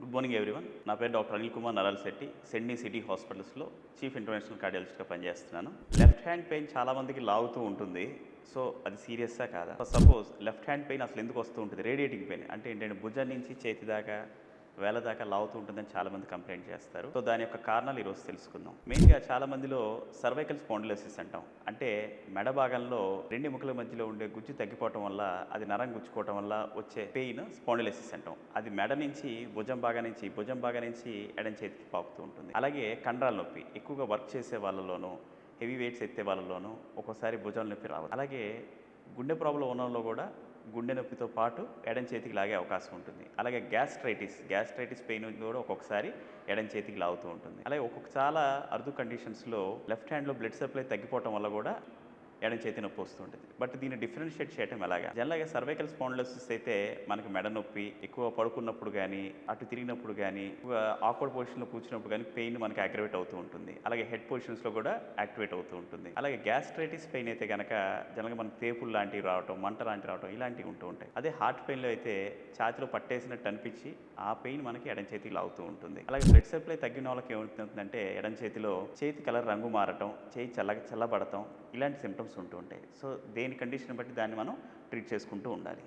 Good morning everyone. నా పేరు doctor Anil Kumar నరాల్ Shetty, సెండ్నీ city హాస్పిటల్స్లో చీఫ్ ఇంటర్నేషనల్ కార్డియాలజిస్ట్గా పనిచేస్తున్నాను. లెఫ్ట్ హ్యాండ్ పెయిన్ చాలామందికి లాగుతూ ఉంటుంది. సో అది సీరియస్సా కాదా? సపోజ్ లెఫ్ట్ హ్యాండ్ పెయిన్ అసలు ఎందుకు వస్తూ ఉంటుంది? రేడియేటింగ్ పెయిన్ అంటే ఏంటంటే భుజం నుంచి చేతి దాకా వేళ దాకా లాగుతూ ఉంటుందని చాలామంది కంప్లైంట్ చేస్తారు. సో దాని యొక్క కారణాలు ఈరోజు తెలుసుకుందాం. మెయిన్గా చాలామందిలో సర్వైకల్ స్పాండిలోసిస్ అంటాం. అంటే మెడ భాగంలో రెండు ఎముకల మధ్యలో ఉండే గుజ్జు తగ్గిపోవటం వల్ల, అది నరం గుచ్చుకోవటం వల్ల వచ్చే పెయిన్ స్పాండిలోసిస్ అంటాం. అది మెడ నుంచి భుజం భాగం నుంచి ఎడం చేతికి పాకుతూ ఉంటుంది. అలాగే కండరాల నొప్పి ఎక్కువగా వర్క్ చేసే వాళ్ళలోనూ, హెవీ వెయిట్స్ ఎత్తే వాళ్ళలోనూ ఒక్కోసారి భుజాల నొప్పి రావాలి. అలాగే గుండె ప్రాబ్లం ఉన్న వాళ్ళు కూడా గుండె నొప్పితో పాటు ఎడం చేతికి లాగే అవకాశం ఉంటుంది. అలాగే గ్యాస్ట్రైటిస్ పెయిన్ కూడా ఒక్కొక్కసారి ఎడం చేతికి లాగుతూ ఉంటుంది. అలాగే చాలా అరుదు కండిషన్స్లో లెఫ్ట్ హ్యాండ్లో బ్లడ్ సప్లై తగ్గిపోవటం వల్ల కూడా ఎడం చేతి నొప్పి వస్తుంటుంది. బట్ దీన్ని డిఫరెన్షియేట్ చేయడం ఎలాగా? జనరల్గా సర్వైకల్ స్పాండిలోసిస్ అయితే మనకి మెడ నొప్పి, ఎక్కువ పడుకున్నప్పుడు కానీ, అటు తిరిగినప్పుడు కానీ, ఆక్వర్డ్ పొజిషన్లో కూర్చున్నప్పుడు కానీ పెయిన్ మనకి అగ్రవేట్ అవుతూ ఉంటుంది. అలాగే హెడ్ పొజిషన్స్లో కూడా యాక్టివేట్ అవుతూ ఉంటుంది. అలాగే గ్యాస్ట్రైటిస్ పెయిన్ అయితే కనుక జనరల్గా మనకి తేపులు లాంటివి రావటం, మంట లాంటివి రావటం ఇలాంటివి ఉంటూ ఉంటాయి. అదే హార్ట్ పెయిన్లో అయితే ఛాతిలో పట్టేసినట్టు అనిపించి ఆ పెయిన్ మనకి ఎడం చేతికి లాగుతూ ఉంటుంది. అలాగే బ్లడ్ సప్లై తగ్గిన వాళ్ళకి ఏమవుతుందంటే ఎడం చేతిలో చేతి కలర్ రంగు మారటం, చేయి చల్లబడటం ఇలాంటి సిమ్టమ్స్ ఉంటూ ఉంటాయి. సో దేని కండిషన్ బట్టి దాన్ని మనం ట్రీట్ చేసుకుంటూ ఉండాలి.